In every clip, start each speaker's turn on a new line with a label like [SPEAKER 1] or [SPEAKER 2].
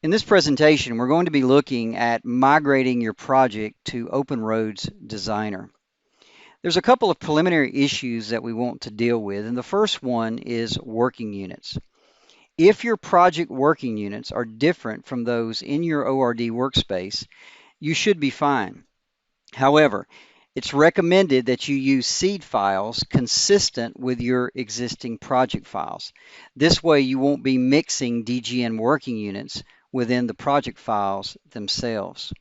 [SPEAKER 1] In this presentation, we're going to be looking at migrating your project to OpenRoads Designer. There's a couple of preliminary issues that we want to deal with, and the first one is working units. If your project working units are different from those in your ORD workspace, you should be fine. However, it's recommended that you use seed files consistent with your existing project files. This way you won't be mixing DGN working units within the project files themselves.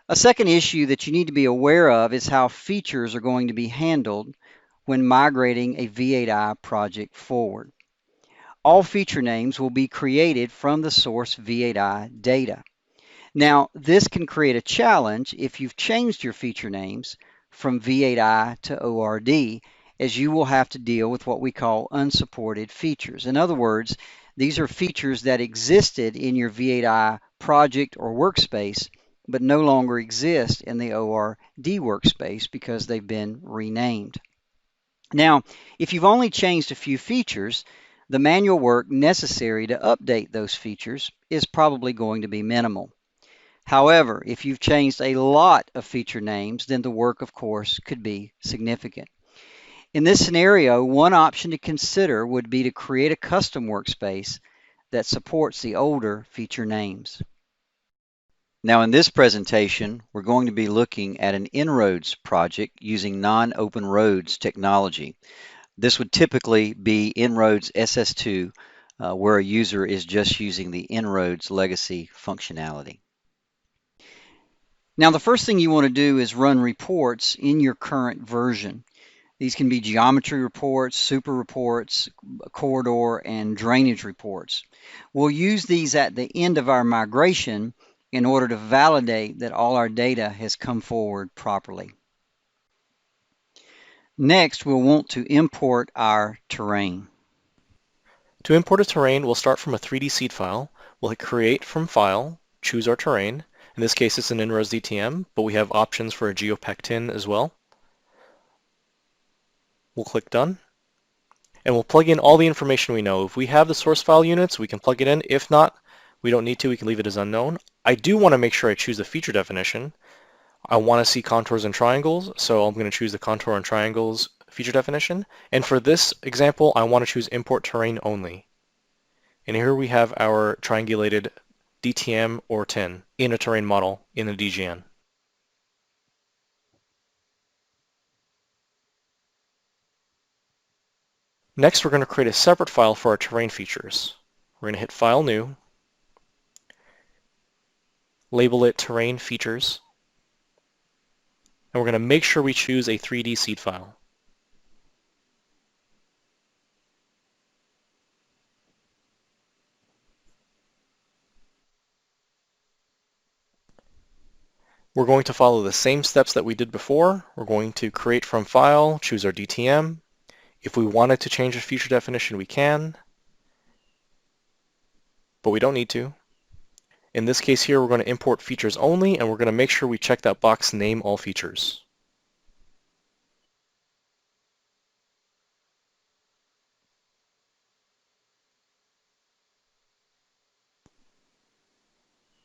[SPEAKER 1] A second issue that you need to be aware of is how features are going to be handled when migrating a V8i project forward. All feature names will be created from the source V8i data. Now, this can create a challenge if you've changed your feature names from V8i to ORD, as you will have to deal with what we call unsupported features. In other words, these are features that existed in your V8i project or workspace, but no longer exist in the ORD workspace because they've been renamed. Now, if you've only changed a few features, the manual work necessary to update those features is probably going to be minimal. However, if you've changed a lot of feature names, then the work, of course, could be significant. In this scenario, one option to consider would be to create a custom workspace that supports the older feature names. Now, in this presentation, we're going to be looking at an InRoads project using non-OpenRoads technology. This would typically be InRoads SS2, where a user is just using the InRoads legacy functionality. Now, the first thing you want to do is run reports in your current version. These can be geometry reports, super reports, corridor, and drainage reports. We'll use these at the end of our migration in order to validate that all our data has come forward properly. Next, we'll want to import our terrain.
[SPEAKER 2] To import a terrain, we'll start from a 3D seed file. We'll hit Create from File, choose our terrain. In this case, it's an InRoads DTM, but we have options for a GeoPectin as well. We'll click Done, and we'll plug in all the information we know. If we have the source file units, we can plug it in. If not, we don't need to. We can leave it as unknown. I do want to make sure I choose the feature definition. I want to see contours and triangles, so I'm going to choose the contour and triangles feature definition. And for this example, I want to choose Import Terrain Only. And here we have our triangulated DTM or TIN in a terrain model in the DGN. Next, we're going to create a separate file for our terrain features. We're going to hit File New, label it Terrain Features, and we're going to make sure we choose a 3D seed file. We're going to follow the same steps that we did before. We're going to create from file, choose our DTM. If we wanted to change a feature definition, we can, but we don't need to. In this case here, we're going to import features only, and we're going to make sure we check that box Name All Features.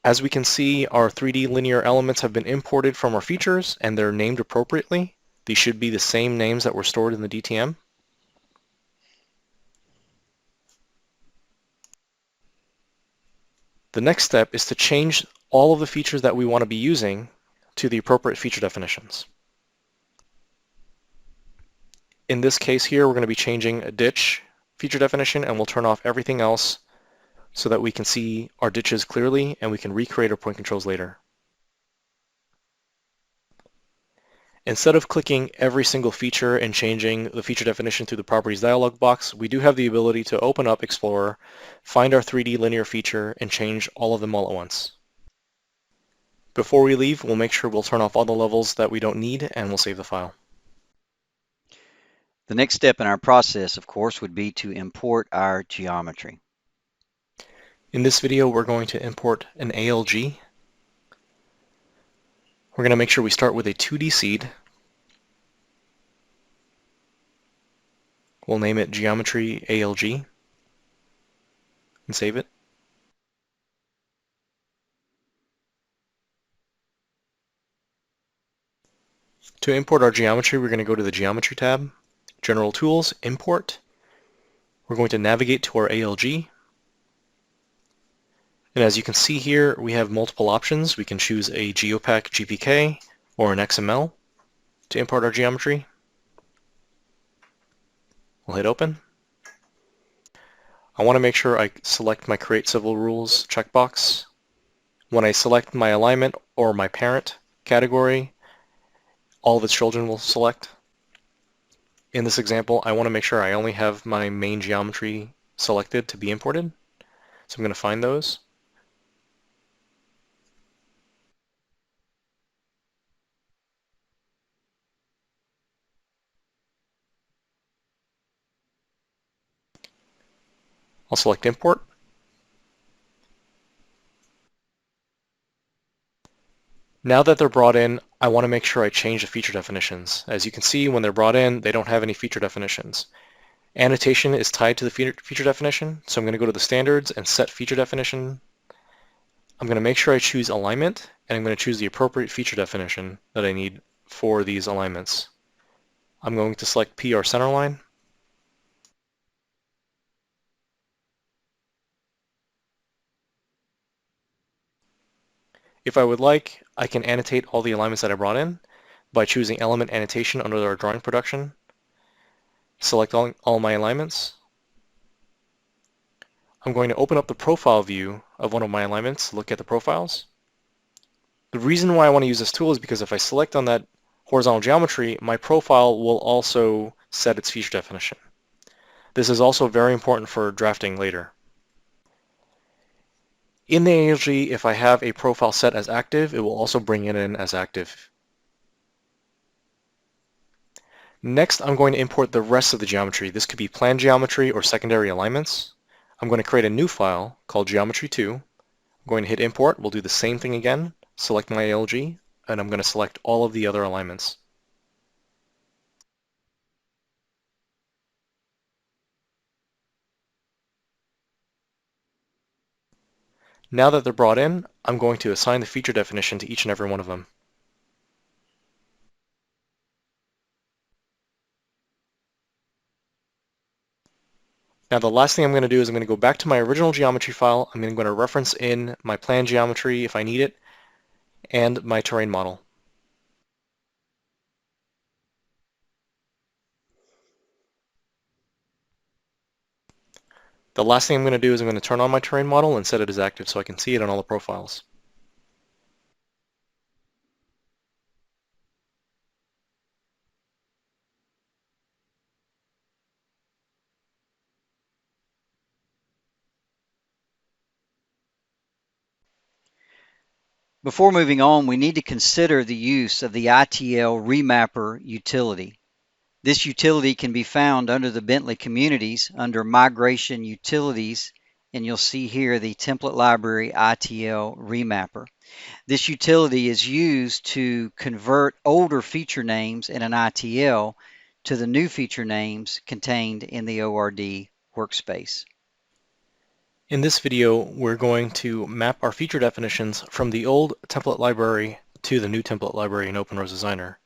[SPEAKER 2] As we can see, our 3D linear elements have been imported from our features, and they're named appropriately. These should be the same names that were stored in the DTM. The next step is to change all of the features that we want to be using to the appropriate feature definitions. In this case here, we're going to be changing a ditch feature definition, and we'll turn off everything else so that we can see our ditches clearly and we can recreate our point controls later. Instead of clicking every single feature and changing the feature definition through the Properties dialog box, we do have the ability to open up Explorer, find our 3D linear feature, and change all of them all at once. Before we leave, we'll make sure we'll turn off all the levels that we don't need, and we'll save the file.
[SPEAKER 1] The next step in our process, of course, would be to import our geometry.
[SPEAKER 2] In this video, we're going to import an ALG. We're going to make sure we start with a 2D seed. We'll name it Geometry ALG and save it. To import our geometry, we're going to go to the Geometry tab, General Tools, Import. We're going to navigate to our ALG. And as you can see here, we have multiple options. We can choose a GeoPack GPK or an XML to import our geometry. We'll hit Open. I want to make sure I select my Create Civil Rules checkbox. When I select my alignment or my parent category, all of its children will select. In this example, I want to make sure I only have my main geometry selected to be imported. So I'm going to find those. I'll select Import. Now that they're brought in, I want to make sure I change the feature definitions. As you can see, when they're brought in, they don't have any feature definitions. Annotation is tied to the feature definition, so I'm going to go to the standards and set feature definition. I'm going to make sure I choose alignment, and I'm going to choose the appropriate feature definition that I need for these alignments. I'm going to select PR centerline. If I would like, I can annotate all the alignments that I brought in by choosing element annotation under our drawing production. Select all my alignments. I'm going to open up the profile view of one of my alignments to look at the profiles. The reason why I want to use this tool is because if I select on that horizontal geometry, my profile will also set its feature definition. This is also very important for drafting later. In the ALG, if I have a profile set as active, it will also bring it in as active. Next, I'm going to import the rest of the geometry. This could be plan geometry or secondary alignments. I'm going to create a new file called geometry2. I'm going to hit import. We'll do the same thing again. Select my ALG, and I'm going to select all of the other alignments. Now that they're brought in, I'm going to assign the feature definition to each and every one of them. Now the last thing I'm going to do is I'm going to go back to my original geometry file. I'm going to reference in my plan geometry if I need it, and my terrain model. The last thing I'm going to do is I'm going to turn on my terrain model and set it as active so I can see it on all the profiles.
[SPEAKER 1] Before moving on, we need to consider the use of the ITL Re-Mapper utility. This utility can be found under the Bentley Communities under Migration Utilities, and you'll see here the template library ITL Re-Mapper. This utility is used to convert older feature names in an ITL to the new feature names contained in the ORD workspace.
[SPEAKER 2] In this video, we're going to map our feature definitions from the old template library to the new template library in OpenRoads Designer.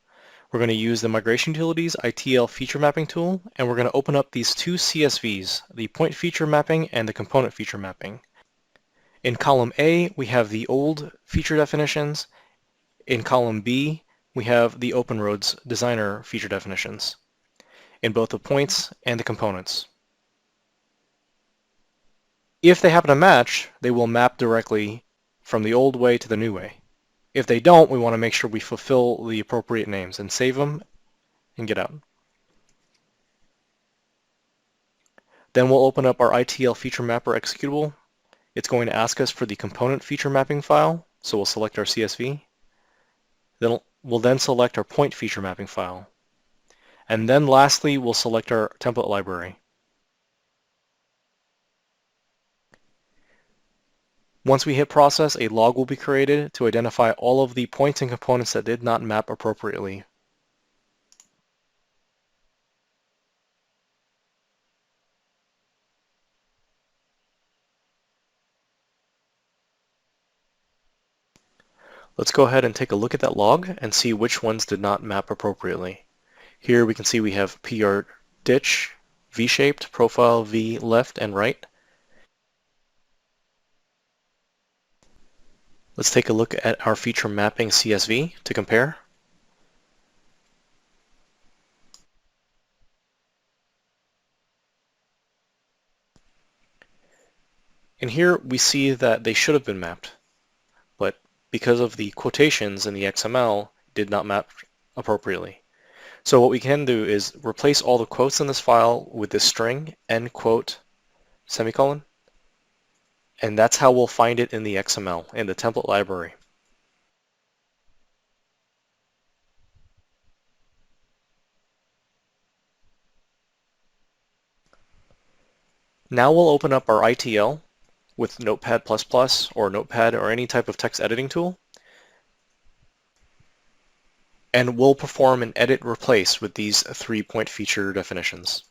[SPEAKER 2] We're going to use the Migration Utilities ITL feature mapping tool, and we're going to open up these two CSVs, the point feature mapping and the component feature mapping. In column A, we have the old feature definitions. In column B, we have the OpenRoads Designer feature definitions in both the points and the components. If they happen to match, they will map directly from the old way to the new way. If they don't, we want to make sure we fulfill the appropriate names and save them and get out. Then we'll open up our ITL feature mapper executable. It's going to ask us for the component feature mapping file, so we'll select our CSV. Then we'll then select our point feature mapping file. And then lastly, we'll select our template library. Once we hit process, a log will be created to identify all of the points and components that did not map appropriately. Let's go ahead and take a look at that log and see which ones did not map appropriately. Here we can see we have PR ditch, V-shaped, profile, V, left and right. Let's take a look at our feature mapping CSV to compare. And here we see that they should have been mapped, but because of the quotations in the XML, did not map appropriately. So what we can do is replace all the quotes in this file with this string, end quote, semicolon, and that's how we'll find it in the XML, in the template library. Now we'll open up our ITL with Notepad++ or Notepad or any type of text editing tool, and we'll perform an edit replace with these 3-point feature definitions.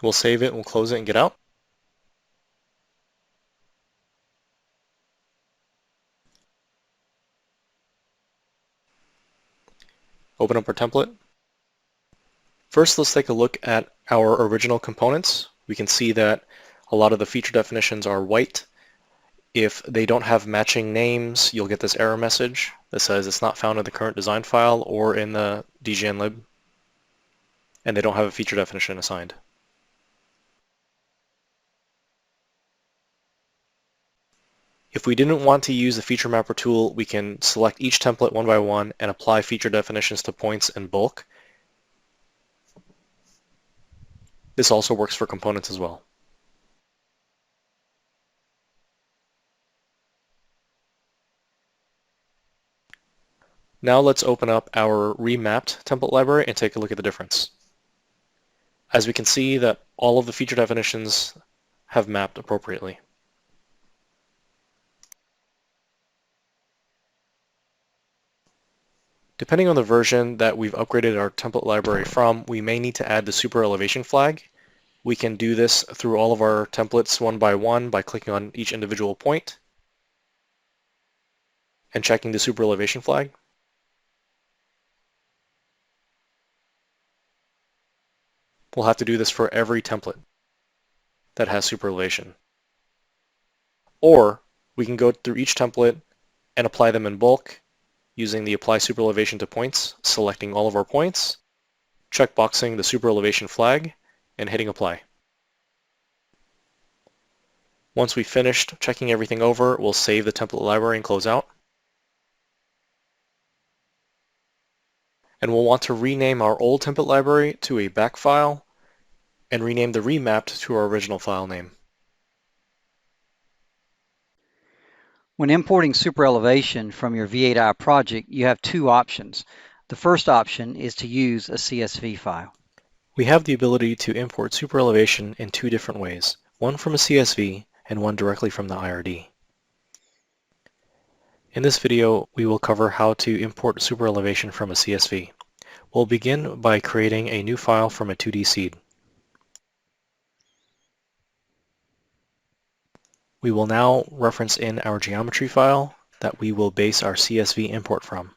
[SPEAKER 2] We'll save it, we'll close it and get out. Open up our template. First, let's take a look at our original components. We can see that a lot of the feature definitions are white. If they don't have matching names, you'll get this error message that says it's not found in the current design file or in the dgnlib, and they don't have a feature definition assigned. If we didn't want to use the feature mapper tool, we can select each template one by one and apply feature definitions to points in bulk. This also works for components as well. Now let's open up our remapped template library and take a look at the difference. As we can see that all of the feature definitions have mapped appropriately. Depending on the version that we've upgraded our template library from, we may need to add the Superelevation flag. We can do this through all of our templates one by clicking on each individual point and checking the Superelevation flag. We'll have to do this for every template that has Superelevation. Or we can go through each template and apply them in bulk using the Apply Superelevation to Points, selecting all of our points, checkboxing the Superelevation flag, and hitting Apply. Once we've finished checking everything over, we'll save the template library and close out. And we'll want to rename our old template library to a back file and rename the remapped to our original file name.
[SPEAKER 1] When importing Superelevation from your V8i project, you have two options. The first option is to use a CSV file.
[SPEAKER 2] We have the ability to import Superelevation in two different ways, one from a CSV and one directly from the IRD. In this video, we will cover how to import Superelevation from a CSV. We'll begin by creating a new file from a 2D seed. We will now reference in our geometry file that we will base our CSV import from.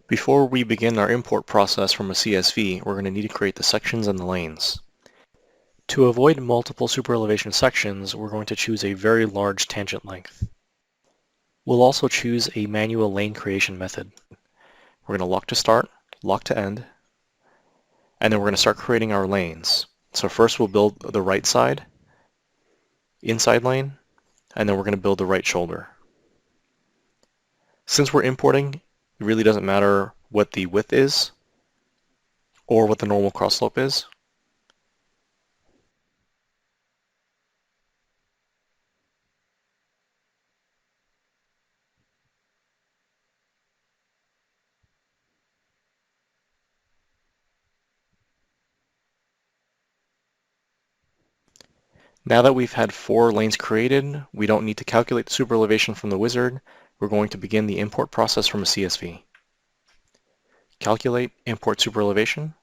[SPEAKER 2] Before we begin our import process from a CSV, we're going to need to create the sections and the lanes. To avoid multiple Superelevation sections, we're going to choose a very large tangent length. We'll also choose a manual lane creation method. We're going to lock to start, lock to end, and then we're going to start creating our lanes. So first we'll build the right side, inside lane, and then we're going to build the right shoulder. Since we're importing, it really doesn't matter what the width is or what the normal cross slope is. Now that we've had 4 lanes created, we don't need to calculate the superelevation from the wizard. We're going to begin the import process from a CSV. Calculate, import superelevation.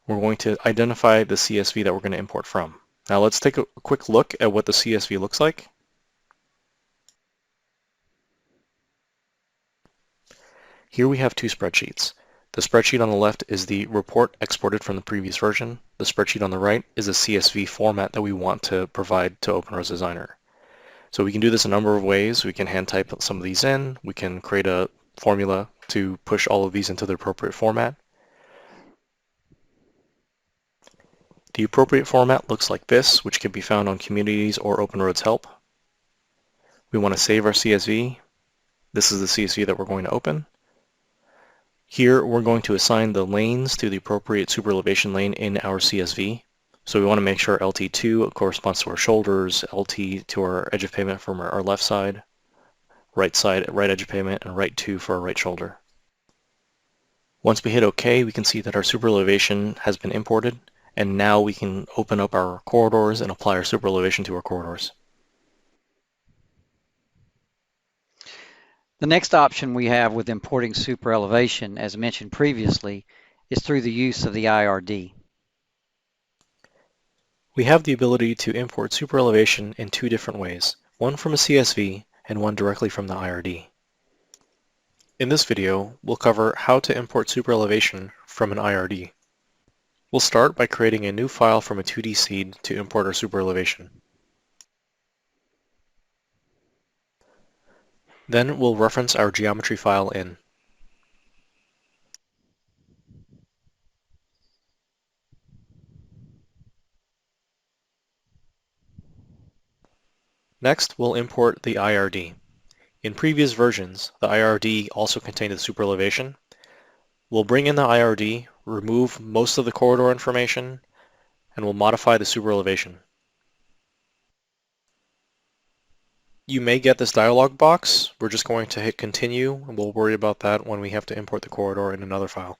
[SPEAKER 2] We're going to identify the CSV that we're going to import from. Now let's take a quick look at what the CSV looks like. Here we have 2 spreadsheets. The spreadsheet on the left is the report exported from the previous version. The spreadsheet on the right is a CSV format that we want to provide to OpenRoads Designer. So we can do this a number of ways. We can hand type some of these in. We can create a formula to push all of these into the appropriate format. The appropriate format looks like this, which can be found on Communities or OpenRoads Help. We want to save our CSV. This is the CSV that we're going to open. Here we're going to assign the lanes to the appropriate superelevation lane in our CSV. So we want to make sure LT2 corresponds to our shoulders, LT to our edge of pavement from our left side, right edge of pavement, and right 2 for our right shoulder. Once we hit OK, we can see that our superelevation has been imported, and now we can open up our corridors and apply our superelevation to our corridors.
[SPEAKER 1] The next option we have with importing superelevation, as mentioned previously, is through the use of the IRD.
[SPEAKER 2] We have the ability to import superelevation in 2 different ways, one from a CSV and one directly from the IRD. In this video, we'll cover how to import superelevation from an IRD. We'll start by creating a new file from a 2D seed to import our superelevation. Then we'll reference our geometry file in. Next, we'll import the IRD. In previous versions, the IRD also contained the superelevation. We'll bring in the IRD, remove most of the corridor information, and we'll modify the superelevation. You may get this dialog box. We're just going to hit continue, and we'll worry about that when we have to import the corridor in another file.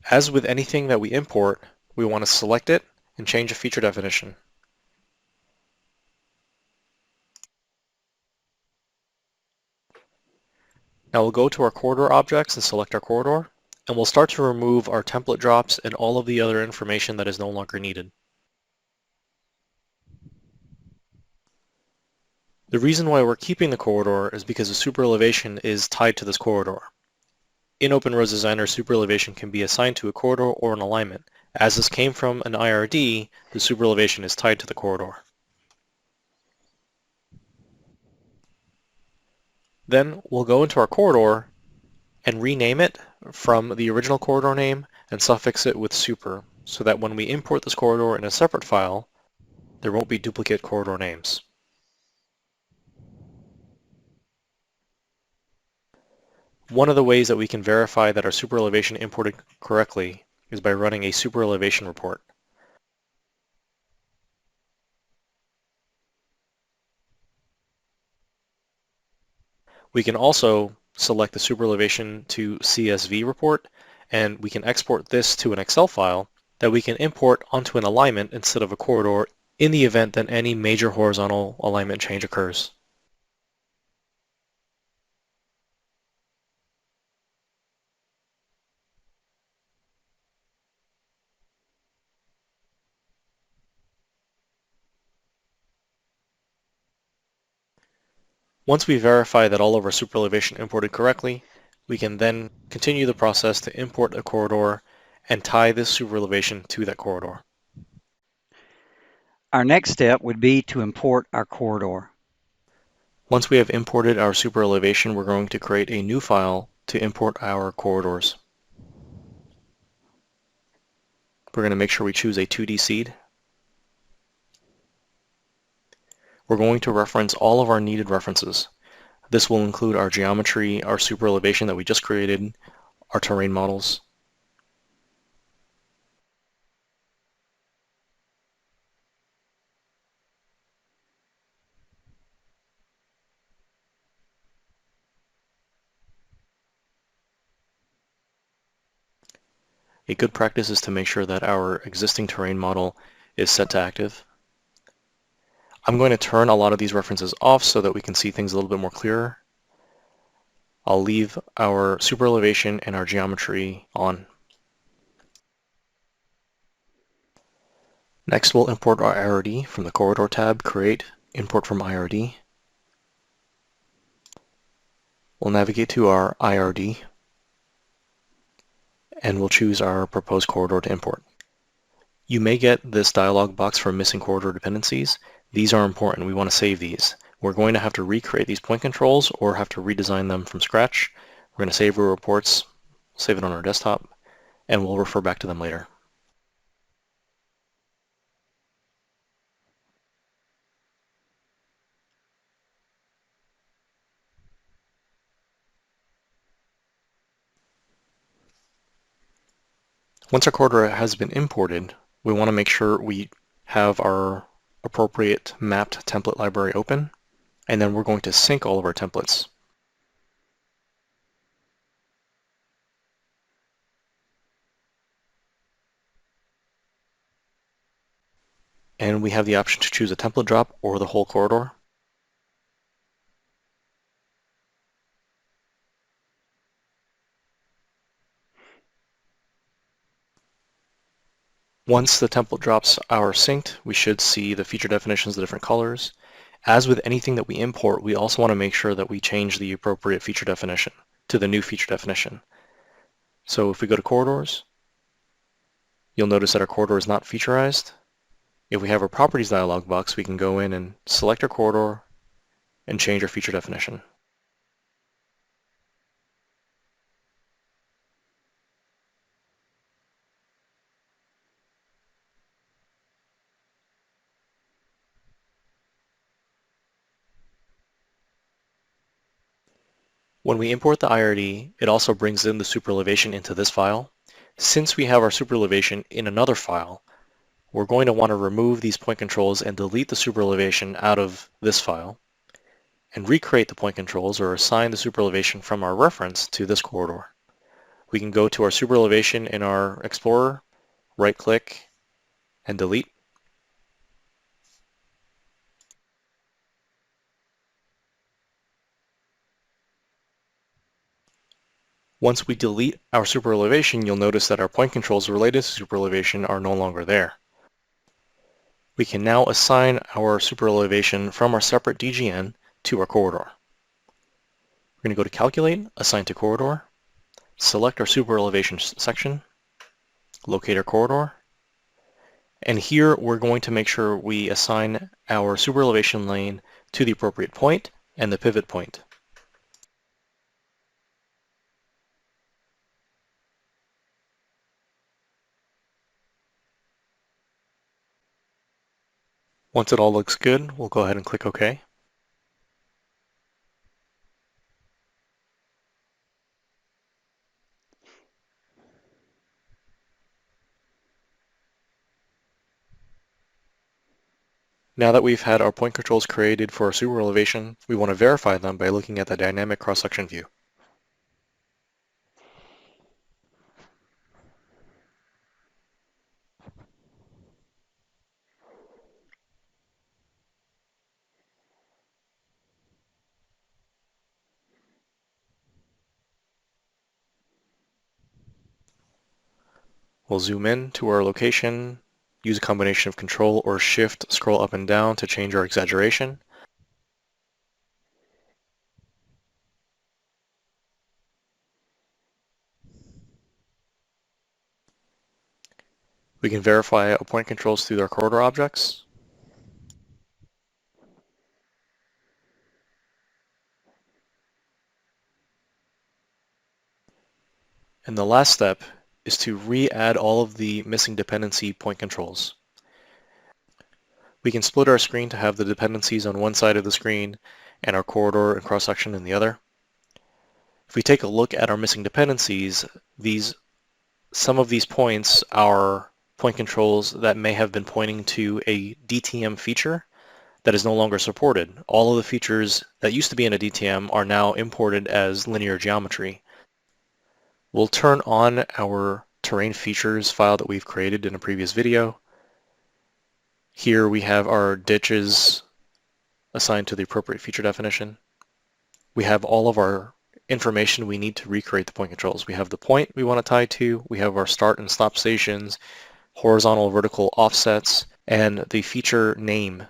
[SPEAKER 2] As with anything that we import, we want to select it and change a feature definition. Now we'll go to our corridor objects and select our corridor, and we'll start to remove our template drops and all of the other information that is no longer needed. The reason why we're keeping the corridor is because the superelevation is tied to this corridor. In OpenRoads Designer, superelevation can be assigned to a corridor or an alignment. As this came from an IRD, the superelevation is tied to the corridor. Then we'll go into our corridor and rename it from the original corridor name and suffix it with super, so that when we import this corridor in a separate file, there won't be duplicate corridor names. One of the ways that we can verify that our superelevation imported correctly is by running a superelevation report. We can also select the superelevation to CSV report, and we can export this to an Excel file that we can import onto an alignment instead of a corridor in the event that any major horizontal alignment change occurs. Once we verify that all of our superelevation imported correctly, we can then continue the process to import a corridor and tie this superelevation to that corridor.
[SPEAKER 1] Our next step would be to import our corridor.
[SPEAKER 2] Once we have imported our superelevation, we're going to create a new file to import our corridors. We're going to make sure we choose a 2D seed. We're going to reference all of our needed references. This will include our geometry, our superelevation that we just created, our terrain models. A good practice is to make sure that our existing terrain model is set to active. I'm going to turn a lot of these references off so that we can see things a little bit more clearer. I'll leave our superelevation and our geometry on. Next, we'll import our IRD from the Corridor tab, Create, Import from IRD. We'll navigate to our IRD, and we'll choose our proposed corridor to import. You may get this dialog box for missing corridor dependencies. These are important. We want to save these. We're going to have to recreate these point controls or have to redesign them from scratch. We're going to save our reports, save it on our desktop, and we'll refer back to them later. Once our corridor has been imported, we want to make sure we have our appropriate mapped template library open, and then we're going to sync all of our templates. And we have the option to choose a template drop or the whole corridor. Once the template drops are synced, we should see the feature definitions of the different colors. As with anything that we import, we also want to make sure that we change the appropriate feature definition to the new feature definition. So if we go to corridors, you'll notice that our corridor is not featurized. If we have our properties dialog box, we can go in and select our corridor and change our feature definition. When we import the IRD, it also brings in the superelevation into this file. Since we have our superelevation in another file, we're going to want to remove these point controls and delete the superelevation out of this file and recreate the point controls or assign the superelevation from our reference to this corridor. We can go to our superelevation in our Explorer, right-click, and delete. Once we delete our superelevation, you'll notice that our point controls related to superelevation are no longer there. We can now assign our superelevation from our separate DGN to our corridor. We're going to go to Calculate, Assign to Corridor, select our superelevation section, locate our corridor, and here we're going to make sure we assign our superelevation lane to the appropriate point and the pivot point. Once it all looks good, we'll go ahead and click OK. Now that we've had our point controls created for our superelevation, we want to verify them by looking at the dynamic cross-section view. We'll zoom in to our location, use a combination of Control or Shift, scroll up and down to change our exaggeration. We can verify our point controls through our corridor objects. And the last step is to re-add all of the missing dependency point controls. We can split our screen to have the dependencies on one side of the screen and our corridor and cross-section in the other. If we take a look at our missing dependencies, some of these points are point controls that may have been pointing to a DTM feature that is no longer supported. All of the features that used to be in a DTM are now imported as linear geometry. We'll turn on our terrain features file that we've created in a previous video. Here we have our ditches assigned to the appropriate feature definition. We have all of our information we need to recreate the point controls. We have the point we want to tie to, we have our start and stop stations, horizontal, vertical offsets, and the feature name.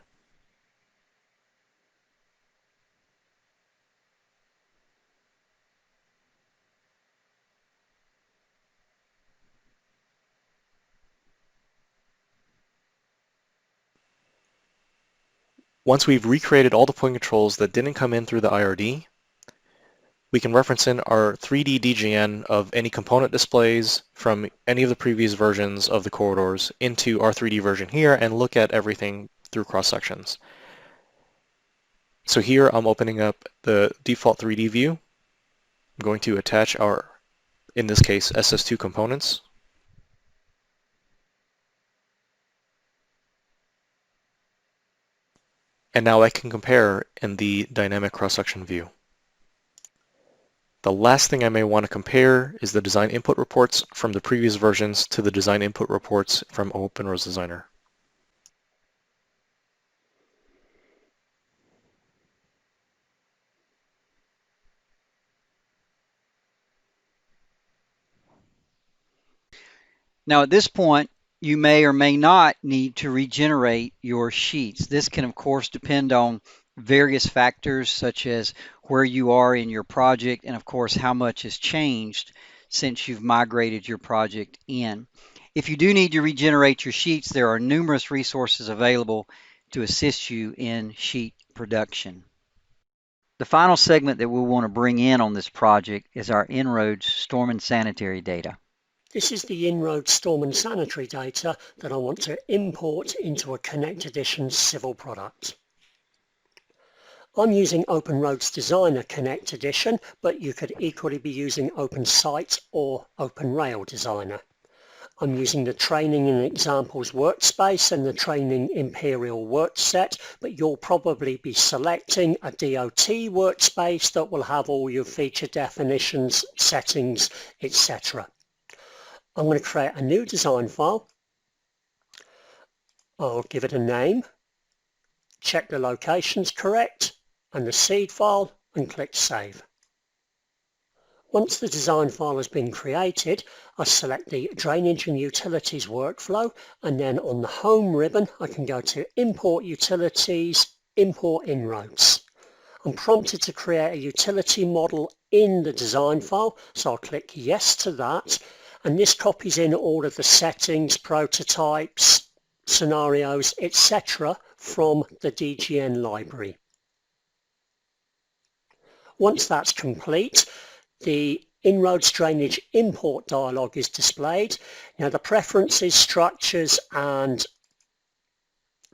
[SPEAKER 2] Once we've recreated all the point controls that didn't come in through the IRD, we can reference in our 3D DGN of any component displays from any of the previous versions of the corridors into our 3D version here and look at everything through cross-sections. So here I'm opening up the default 3D view. I'm going to attach our, in this case, SS2 components. And now I can compare in the dynamic cross-section view. The last thing I may want to compare is the design input reports from the previous versions to the design input reports from OpenRoads Designer.
[SPEAKER 1] Now at this point, you may or may not need to regenerate your sheets. This can of course depend on various factors such as where you are in your project and of course how much has changed since you've migrated your project in. If you do need to regenerate your sheets, there are numerous resources available to assist you in sheet production. The final segment that we'll want to bring in on this project is our InRoads storm and sanitary data.
[SPEAKER 3] This is the InRoads storm and sanitary data that I want to import into a Connect Edition civil product. I'm using OpenRoads Designer Connect Edition, but you could equally be using OpenSite or OpenRail Designer. I'm using the Training and Examples workspace and the Training Imperial workset, but you'll probably be selecting a DOT workspace that will have all your feature definitions, settings, etc. I'm going to create a new design file. I'll give it a name, check the location's correct, and the seed file, and click Save. Once the design file has been created, I select the Drainage and Utilities workflow, and then on the Home ribbon, I can go to Import Utilities, Import InRoads. I'm prompted to create a utility model in the design file, so I'll click Yes to that. And this copies in all of the settings, prototypes, scenarios, etc. from the DGN library. Once that's complete, the InRoads Drainage Import dialog is displayed. Now the preferences, structures and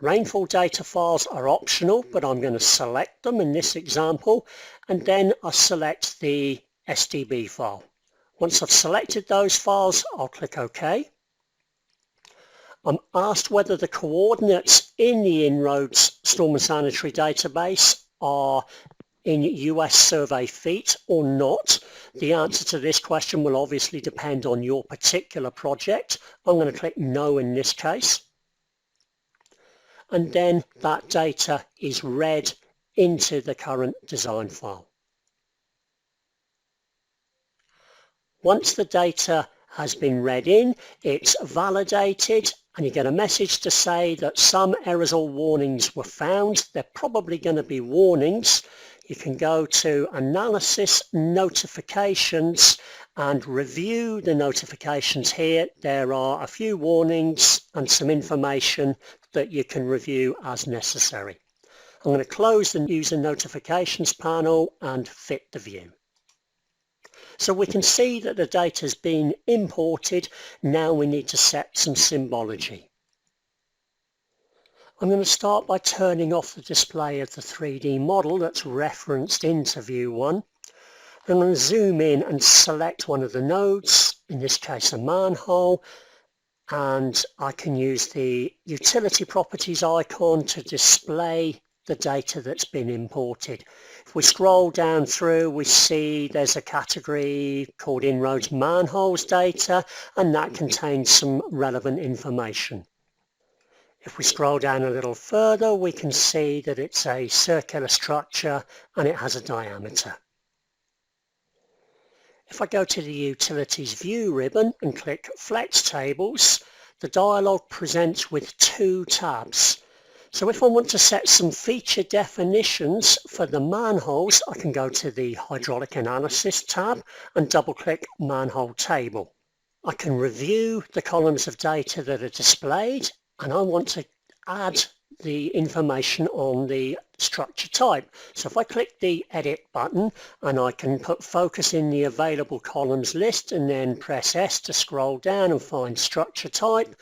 [SPEAKER 3] rainfall data files are optional, but I'm going to select them in this example, and then I select the SDB file. Once I've selected those files, I'll click OK. I'm asked whether the coordinates in the InRoads Storm and Sanitary database are in US survey feet or not. The answer to this question will obviously depend on your particular project. I'm going to click No in this case. And then that data is read into the current design file. Once the data has been read in, it's validated, and you get a message to say that some errors or warnings were found. They're probably going to be warnings. You can go to Analysis, Notifications, and review the notifications here. There are a few warnings and some information that you can review as necessary. I'm going to close the User Notifications panel and fit the view. So we can see that the data has been imported. Now we need to set some symbology. I'm going to start by turning off the display of the 3D model that's referenced into View 1. I'm going to zoom in and select one of the nodes, in this case a manhole, and I can use the Utility Properties icon to display the data that's been imported. If we scroll down through, we see there's a category called InRoads manholes data, and that contains some relevant information. If we scroll down a little further, we can see that it's a circular structure and it has a diameter. If I go to the Utilities View ribbon and click Flex Tables, the dialog presents with two tabs. So if I want to set some feature definitions for the manholes, I can go to the Hydraulic Analysis tab and double-click Manhole Table. I can review the columns of data that are displayed, and I want to add the information on the structure type. So if I click the Edit button, and I can put focus in the available columns list and then press S to scroll down and find structure type,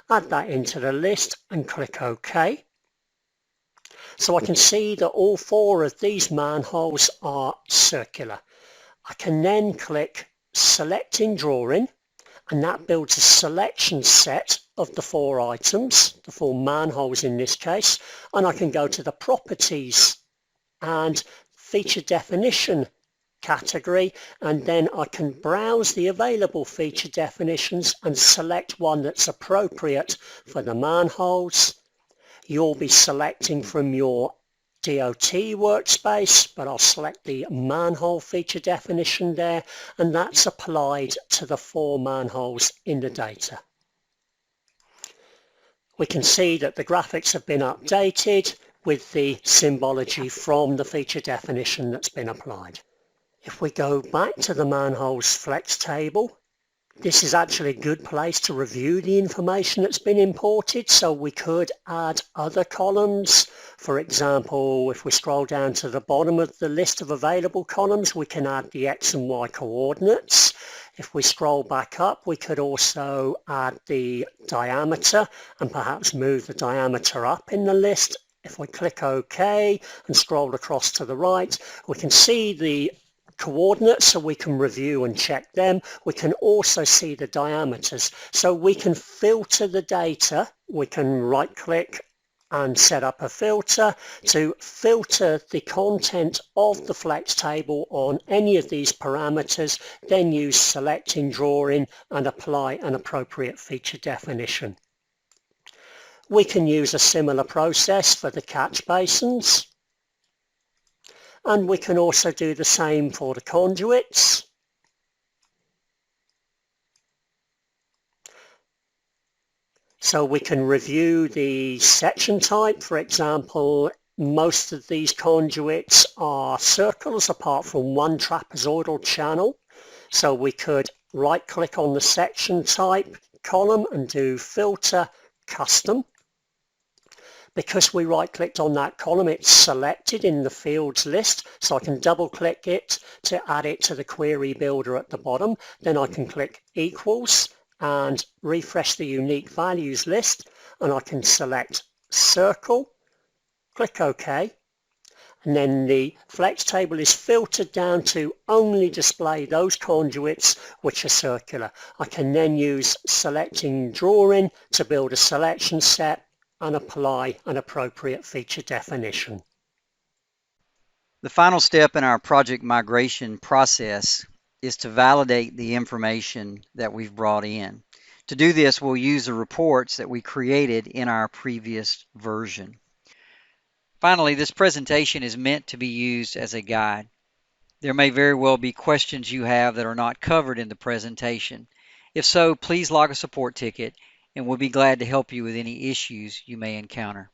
[SPEAKER 3] add that into the list and click OK. So I can see that all four of these manholes are circular. I can then click Select in Drawing, and that builds a selection set of the four items, the four manholes in this case, and I can go to the Properties and Feature Definition category, and then I can browse the available feature definitions and select one that's appropriate for the manholes. You'll be selecting from your DOT workspace, but I'll select the manhole feature definition there, and that's applied to the four manholes in the data. We can see that the graphics have been updated with the symbology from the feature definition that's been applied. If we go back to the manholes flex table, this is actually a good place to review the information that's been imported, so we could add other columns. For example, if we scroll down to the bottom of the list of available columns, we can add the X and Y coordinates. If we scroll back up, we could also add the diameter and perhaps move the diameter up in the list. If we click OK and scroll across to the right, we can see the coordinates, so we can review and check them. We can also see the diameters, so we can filter the data. We can right click and set up a filter to filter the content of the flex table on any of these parameters, then use Select in Drawing and apply an appropriate feature definition. We can use a similar process for the catch basins. And we can also do the same for the conduits. So we can review the section type. For example, most of these conduits are circles apart from one trapezoidal channel. So we could right click on the section type column and do Filter Custom. Because we right clicked on that column, it's selected in the fields list, so I can double click it to add it to the query builder at the bottom. Then I can click equals and refresh the unique values list, and I can select circle, click OK, and then the flex table is filtered down to only display those conduits which are circular. I can then use selecting drawing to build a selection set and apply an appropriate feature definition.
[SPEAKER 1] The final step in our project migration process is to validate the information that we've brought in. To do this, we'll use the reports that we created in our previous version. Finally, this presentation is meant to be used as a guide. There may very well be questions you have that are not covered in the presentation. If so, please log a support ticket and we'll be glad to help you with any issues you may encounter.